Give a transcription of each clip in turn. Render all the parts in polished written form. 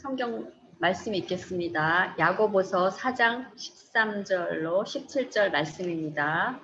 성경 말씀 읽겠습니다. 야고보서 4장 13절로 17절 말씀입니다.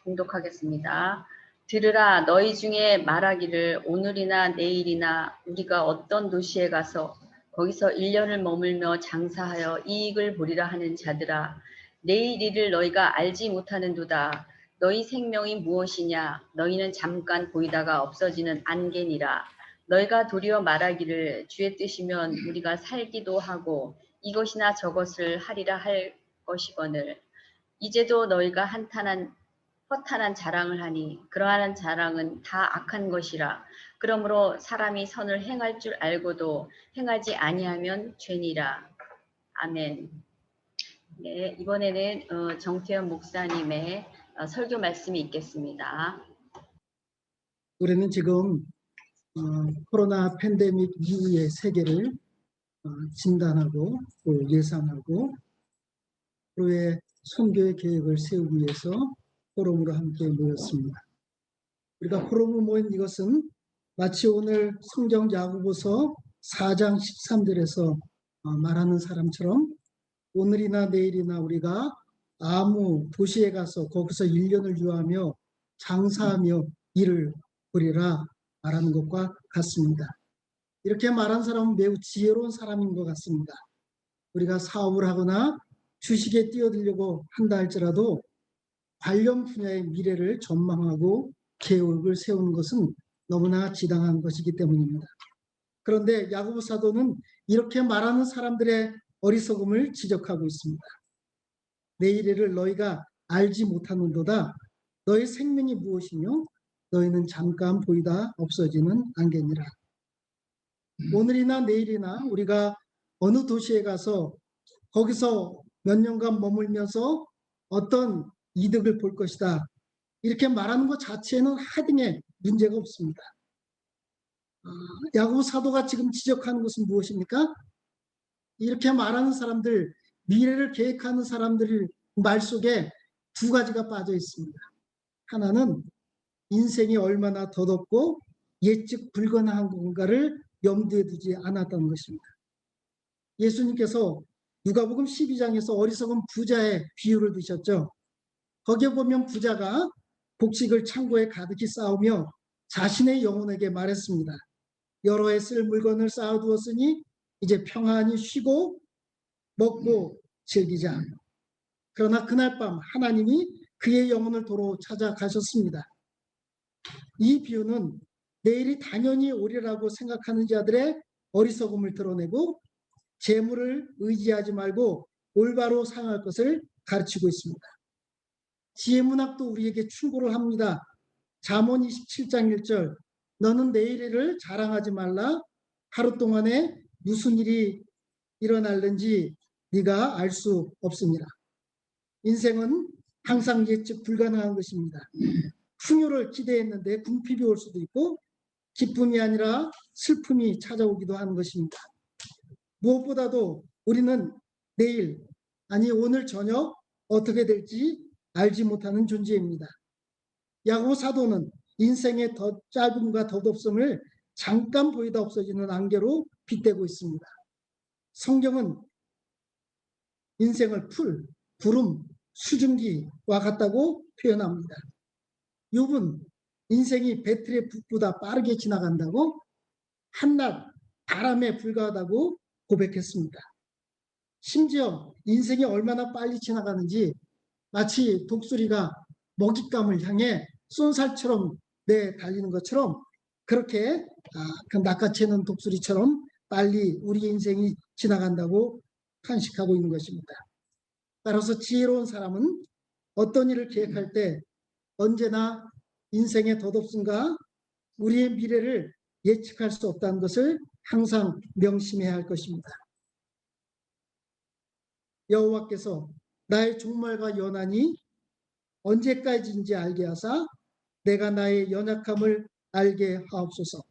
봉독하겠습니다. 들으라, 너희 중에 말하기를 오늘이나 내일이나 우리가 어떤 도시에 가서 거기서 1년을 머물며 장사하여 이익을 보리라 하는 자들아, 내일 일을 너희가 알지 못하는도다. 너희 생명이 무엇이냐? 너희는 잠깐 보이다가 없어지는 안개니라. 너희가 도리어 말하기를 주의 뜻이면 우리가 살기도 하고 이것이나 저것을 하리라 할 것이거늘 이제도 너희가 허탄한 자랑을 하니 그러한 자랑은 다 악한 것이라. 그러므로 사람이 선을 행할 줄 알고도 행하지 아니하면 죄니라. 아멘. 네, 이번에는 정태현 목사님의 설교 말씀이 있겠습니다. 우리는 지금 코로나 팬데믹 이후의 세계를 진단하고 또 예상하고 그의 선교의 계획을 세우기 위해서 포럼으로 함께 모였습니다. 우리가 포럼으로 모인 이것은 마치 오늘 성경 야고보서 4장 13절에서 말하는 사람처럼 오늘이나 내일이나 우리가 아무 도시에 가서 거기서 1년을 유하며 장사하며 일을 벌이라 말하는 것과 같습니다. 이렇게 말한 사람은 매우 지혜로운 사람인 것 같습니다. 우리가 사업을 하거나 주식에 뛰어들려고 한다 할지라도 관련 분야의 미래를 전망하고 계획을 세우는 것은 너무나 지당한 것이기 때문입니다. 그런데 야고보 사도는 이렇게 말하는 사람들의 어리석음을 지적하고 있습니다. 내일을 너희가 알지 못하는도다. 너희 생명이 무엇이며 너희는 잠깐 보이다 없어지는 안개니라. 오늘이나 내일이나 우리가 어느 도시에 가서 거기서 몇 년간 머물면서 어떤 이득을 볼 것이다. 이렇게 말하는 것 자체는 하등의 문제가 없습니다. 야고보 사도가 지금 지적하는 것은 무엇입니까? 이렇게 말하는 사람들, 미래를 계획하는 사람들 말 속에 두 가지가 빠져 있습니다. 하나는 인생이 얼마나 더덥고 예측 불가능한 건가를 염두에 두지 않았던 것입니다. 예수님께서 누가복음 12장에서 어리석은 부자의 비유를 드셨죠. 거기에 보면 부자가 곡식을 창고에 가득히 쌓으며 자신의 영혼에게 말했습니다. 여러 해 쓸 물건을 쌓아두었으니 이제 평안히 쉬고 먹고 즐기자. 그러나 그날 밤 하나님이 그의 영혼을 도로 찾아가셨습니다. 이 비유는 내일이 당연히 오리라고 생각하는 자들의 어리석음을 드러내고 재물을 의지하지 말고 올바로 상할 것을 가르치고 있습니다. 지혜문학도 우리에게 충고를 합니다. 잠언 27장 1절 너는 내일을 자랑하지 말라. 하루 동안에 무슨 일이 일어날는지 네가 알 수 없습니다. 인생은 항상 예측 불가능한 것입니다. 풍요를 기대했는데 궁핍이 올 수도 있고 기쁨이 아니라 슬픔이 찾아오기도 하는 것입니다. 무엇보다도 우리는 내일, 아니 오늘 저녁 어떻게 될지 알지 못하는 존재입니다. 야고보 사도는 인생의 더 짧음과 덧없음을 잠깐 보이다 없어지는 안개로 빗대고 있습니다. 성경은 인생을 풀, 구름, 수증기와 같다고 표현합니다. 욥은 인생이 배틀의 북보다 빠르게 지나간다고 한낮 바람에 불과하다고 고백했습니다. 심지어 인생이 얼마나 빨리 지나가는지 마치 독수리가 먹잇감을 향해 쏜살처럼 달리는 것처럼 그렇게 그 낚아채는 독수리처럼 빨리 우리 인생이 지나간다고 탄식하고 있는 것입니다. 따라서 지혜로운 사람은 어떤 일을 계획할 때 언제나 인생의 덧없음과 우리의 미래를 예측할 수 없다는 것을 항상 명심해야 할 것입니다. 여호와께서 나의 종말과 연한이 언제까지인지 알게 하사 내가 나의 연약함을 알게 하옵소서.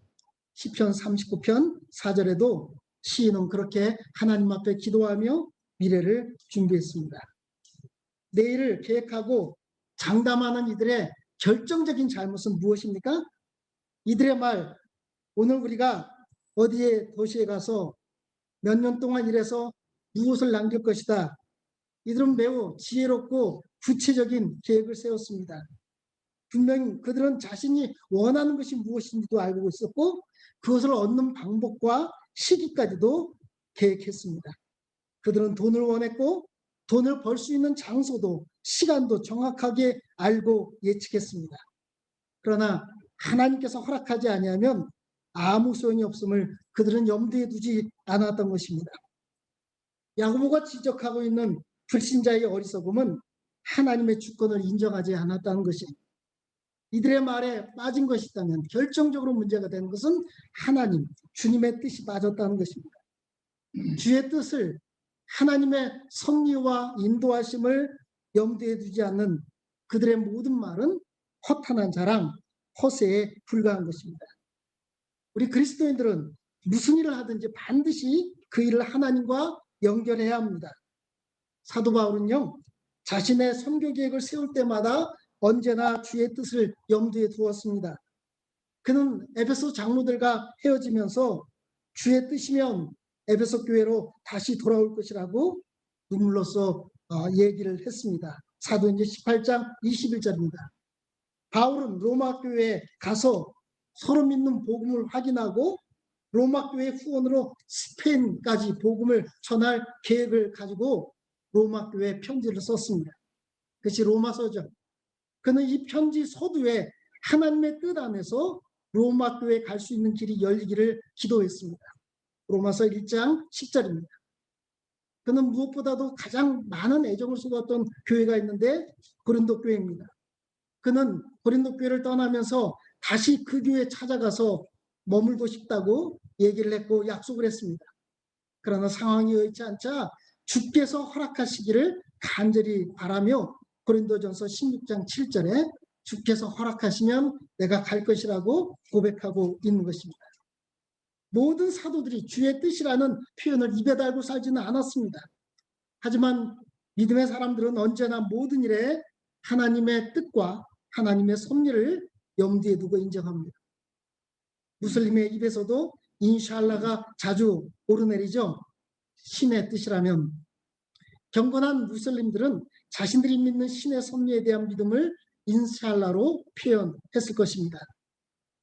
시편 39편 4절에도 시인은 그렇게 하나님 앞에 기도하며 미래를 준비했습니다. 내일을 계획하고 장담하는 이들의 결정적인 잘못은 무엇입니까? 이들의 말, 오늘 우리가 어디에 도시에 가서 몇 년 동안 일해서 무엇을 남길 것이다. 이들은 매우 지혜롭고 구체적인 계획을 세웠습니다. 분명히 그들은 자신이 원하는 것이 무엇인지도 알고 있었고 그것을 얻는 방법과 시기까지도 계획했습니다. 그들은 돈을 원했고 돈을 벌 수 있는 장소도 시간도 정확하게 알고 예측했습니다. 그러나 하나님께서 허락하지 아니하면 아무 소용이 없음을 그들은 염두에 두지 않았던 것입니다. 야고보가 지적하고 있는 불신자의 어리석음은 하나님의 주권을 인정하지 않았다는 것입니다. 이들의 말에 빠진 것이 있다면 결정적으로 문제가 되는 것은 하나님, 주님의 뜻이 빠졌다는 것입니다. 주의 뜻을 하나님의 섭리와 인도하심을 염두에 두지 않는 그들의 모든 말은 허탄한 자랑, 허세에 불과한 것입니다. 우리 그리스도인들은 무슨 일을 하든지 반드시 그 일을 하나님과 연결해야 합니다. 사도 바울은요, 자신의 선교 계획을 세울 때마다 언제나 주의 뜻을 염두에 두었습니다. 그는 에베소 장로들과 헤어지면서 주의 뜻이면 에베소 교회로 다시 돌아올 것이라고 눈물로써 얘기를 했습니다. 사도행전 18장 21절입니다. 바울은 로마 교회에 가서 서로 믿는 복음을 확인하고 로마 교회 후원으로 스페인까지 복음을 전할 계획을 가지고 로마 교회에 편지를 썼습니다. 그것이 로마서죠. 그는 이 편지 서두에 하나님의 뜻 안에서 로마 교회에 갈 수 있는 길이 열리기를 기도했습니다. 로마서 1장 10절입니다. 그는 무엇보다도 가장 많은 애정을 쏟았던 교회가 있는데 고린도 교회입니다. 그는 고린도 교회를 떠나면서 다시 그 교회에 찾아가서 머물고 싶다고 얘기를 했고 약속을 했습니다. 그러나 상황이 여의치 않자 주께서 허락하시기를 간절히 바라며 고린도전서 16장 7절에 주께서 허락하시면 내가 갈 것이라고 고백하고 있는 것입니다. 모든 사도들이 주의 뜻이라는 표현을 입에 달고 살지는 않았습니다. 하지만 믿음의 사람들은 언제나 모든 일에 하나님의 뜻과 하나님의 섭리를 염두에 두고 인정합니다. 무슬림의 입에서도 인샬라가 자주 오르내리죠. 신의 뜻이라면. 경건한 무슬림들은 자신들이 믿는 신의 섭리에 대한 믿음을 인샬라로 표현했을 것입니다.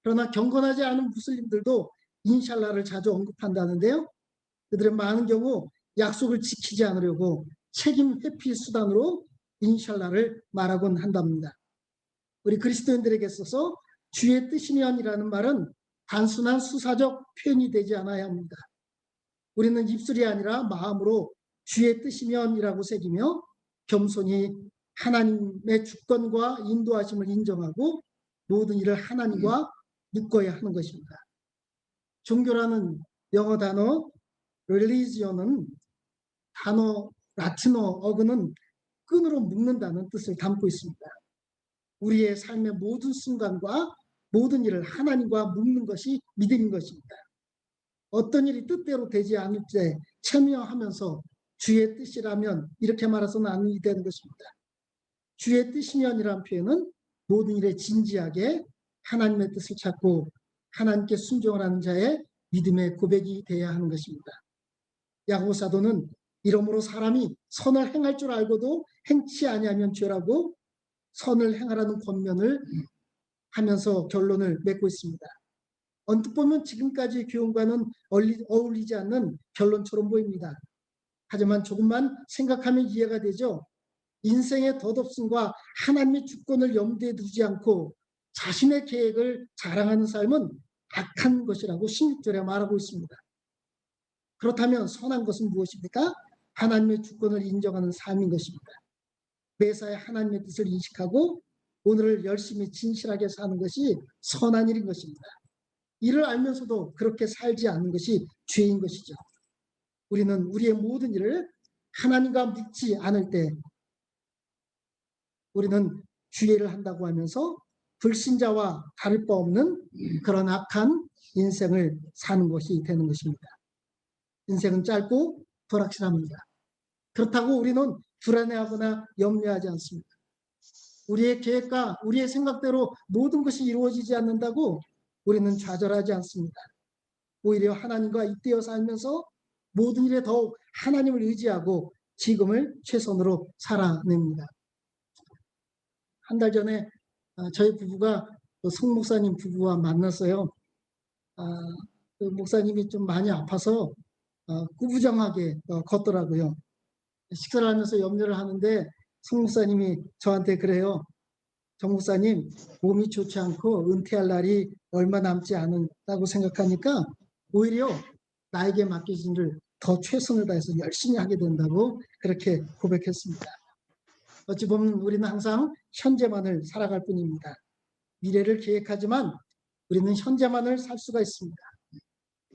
그러나 경건하지 않은 무슬림들도 인샬라를 자주 언급한다는데요. 그들은 많은 경우 약속을 지키지 않으려고 책임 회피 수단으로 인샬라를 말하곤 한답니다. 우리 그리스도인들에게 있어서 주의 뜻이면이라는 말은 단순한 수사적 표현이 되지 않아야 합니다. 우리는 입술이 아니라 마음으로 주의 뜻이면이라고 새기며 겸손히 하나님의 주권과 인도하심을 인정하고 모든 일을 하나님과 묶어야 하는 것입니다. 종교라는 영어 단어 religion은 단어 라틴어 어근은 끈으로 묶는다는 뜻을 담고 있습니다. 우리의 삶의 모든 순간과 모든 일을 하나님과 묶는 것이 믿음인 것입니다. 어떤 일이 뜻대로 되지 않을 때 참여하면서 주의 뜻이라면 이렇게 말해서는 안 되는 것입니다. 주의 뜻이면이라는 표현은 모든 일에 진지하게 하나님의 뜻을 찾고 하나님께 순종을 하는 자의 믿음의 고백이 되어야 하는 것입니다. 야고보 사도는 이러므로 사람이 선을 행할 줄 알고도 행치 아니하면 죄라고 선을 행하라는 권면을 하면서 결론을 맺고 있습니다. 언뜻 보면 지금까지 교훈과는 어울리지 않는 결론처럼 보입니다. 하지만 조금만 생각하면 이해가 되죠. 인생의 덧없음과 하나님의 주권을 염두에 두지 않고 자신의 계획을 자랑하는 삶은 악한 것이라고 16절에 말하고 있습니다. 그렇다면 선한 것은 무엇입니까? 하나님의 주권을 인정하는 삶인 것입니다. 매사에 하나님의 뜻을 인식하고 오늘을 열심히 진실하게 사는 것이 선한 일인 것입니다. 이를 알면서도 그렇게 살지 않는 것이 죄인 것이죠. 우리는 우리의 모든 일을 하나님과 믿지 않을 때 우리는 주의를 한다고 하면서 불신자와 다를 바 없는 그런 악한 인생을 사는 것이 되는 것입니다. 인생은 짧고 불확실합니다. 그렇다고 우리는 불안해하거나 염려하지 않습니다. 우리의 계획과 우리의 생각대로 모든 것이 이루어지지 않는다고 우리는 좌절하지 않습니다. 오히려 하나님과 잇대어 살면서 모든 일에 더욱 하나님을 의지하고 지금을 최선으로 살아냅니다. 한 달 전에 저희 부부가 송 목사님 부부와 만났어요. 그 목사님이 좀 많이 아파서 꾸부정하게 걷더라고요. 식사를 하면서 염려를 하는데 송 목사님이 저한테 그래요. 정 목사님, 몸이 좋지 않고 은퇴할 날이 얼마 남지 않았다고 생각하니까 오히려 나에게 맡겨진 일을 더 최선을 다해서 열심히 하게 된다고 그렇게 고백했습니다. 어찌 보면 우리는 항상 현재만을 살아갈 뿐입니다. 미래를 계획하지만 우리는 현재만을 살 수가 있습니다.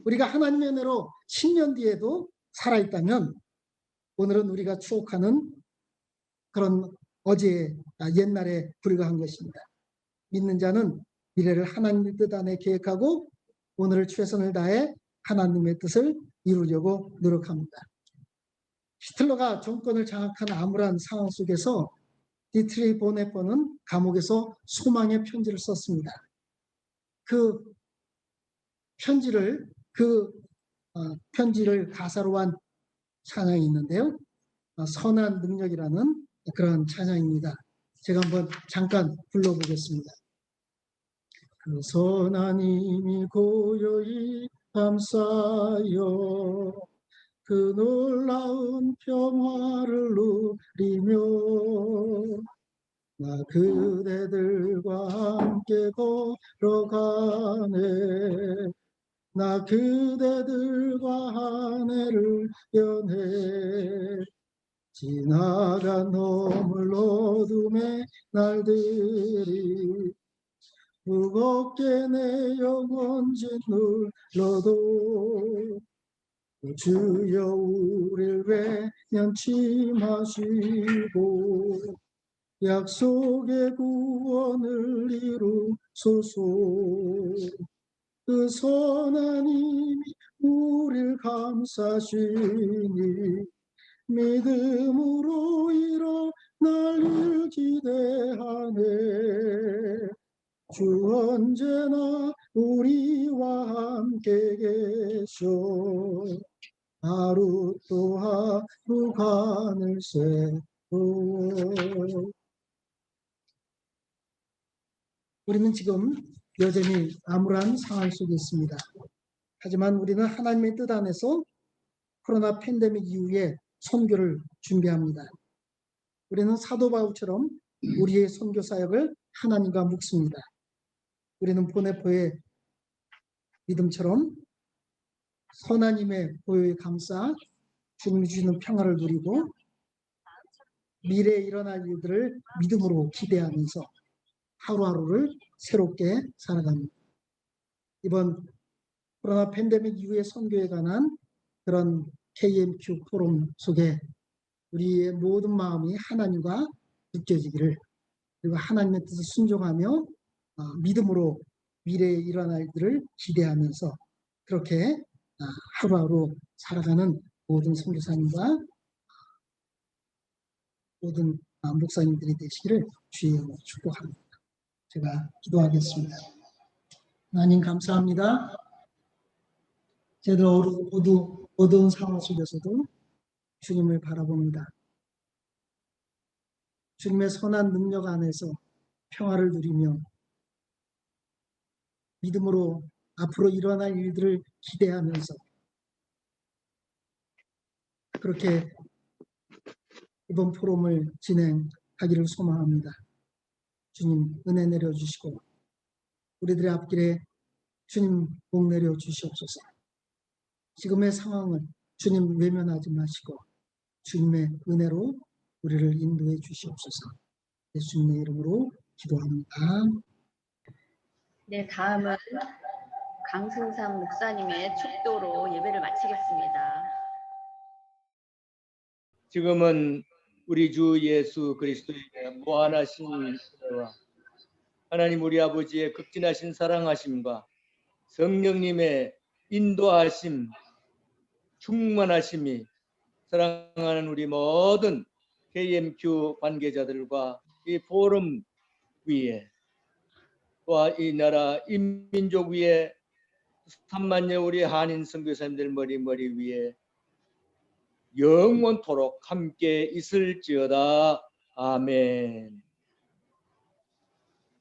우리가 하나님의 은혜로 10년 뒤에도 살아있다면 오늘은 우리가 추억하는 그런 어제의 옛날에 불과한 것입니다. 믿는 자는 미래를 하나님의 뜻 안에 계획하고 오늘을 최선을 다해 하나님의 뜻을 이루려고 노력합니다. 히틀러가 정권을 장악한 암울한 상황 속에서 디트리 보네퍼는 감옥에서 소망의 편지를 썼습니다. 그 편지를 가사로 한 찬양이 있는데요. 선한 능력이라는 그런 찬양입니다. 제가 한번 잠깐 불러보겠습니다. 그 선한 힘이 고요히 감싸여 그 놀라운 평화를 누리며 나 그대들과 함께 걸어가네 나 그대들과 한 해를 연해 지나간 너물 어둠의 날들이 무겁게 내 영혼 짓눌러도 주여 우릴 외면치 마시고 약속의 구원을 이루소서. 그 선한 힘이 우릴 감싸시니 믿음으로 일어날 일 기대하네. 주 언제나 우리와 함께 계셔 하루 또 하루 간을 세워. 우리는 지금 여전히 암울한 상황 속에 있습니다. 하지만 우리는 하나님의 뜻 안에서 코로나 팬데믹 이후에 선교를 준비합니다. 우리는 사도 바울처럼 우리의 선교 사역을 하나님과 묵습니다. 우리는 보네포의 믿음처럼 선한 힘의 보혈에 감싸 주님이 주시는 평화를 누리고 미래에 일어날 일들을 믿음으로 기대하면서 하루하루를 새롭게 살아갑니다. 이번 코로나 팬데믹 이후의 선교에 관한 그런 KMQ 포럼 속에 우리의 모든 마음이 하나님과 느껴지기를 그리고 하나님의 뜻을 순종하며 믿음으로 미래에 일어날 일들을 기대하면서 그렇게 하루하루 살아가는 모든 선교사님과 모든 목사님들이 되시기를 주의 이름으로 축복합니다. 제가 기도하겠습니다. 하나님 감사합니다. 저희들 모두 어두운 상황 속에서도 주님을 바라봅니다. 주님의 선한 능력 안에서 평화를 누리며 믿음으로 앞으로 일어날 일들을 기대하면서 그렇게 이번 포럼을 진행하기를 소망합니다. 주님 은혜 내려주시고 우리들의 앞길에 주님 복 내려주시옵소서. 지금의 상황을 주님 외면하지 마시고 주님의 은혜로 우리를 인도해 주시옵소서. 예수님의 이름으로 기도합니다. 네, 다음은 강승삼 목사님의 축도로 예배를 마치겠습니다. 지금은 우리 주 예수 그리스도의 무한하신 은혜와 하나님 우리 아버지의 극진하신 사랑하심과 성령님의 인도하심, 충만하심이 사랑하는 우리 모든 KMQ 관계자들과 이 포럼 위에 또 이 나라 인민족 위에 3만여 우리 한인 선교사님들 머리 위에 영원토록 함께 있을지어다. 아멘.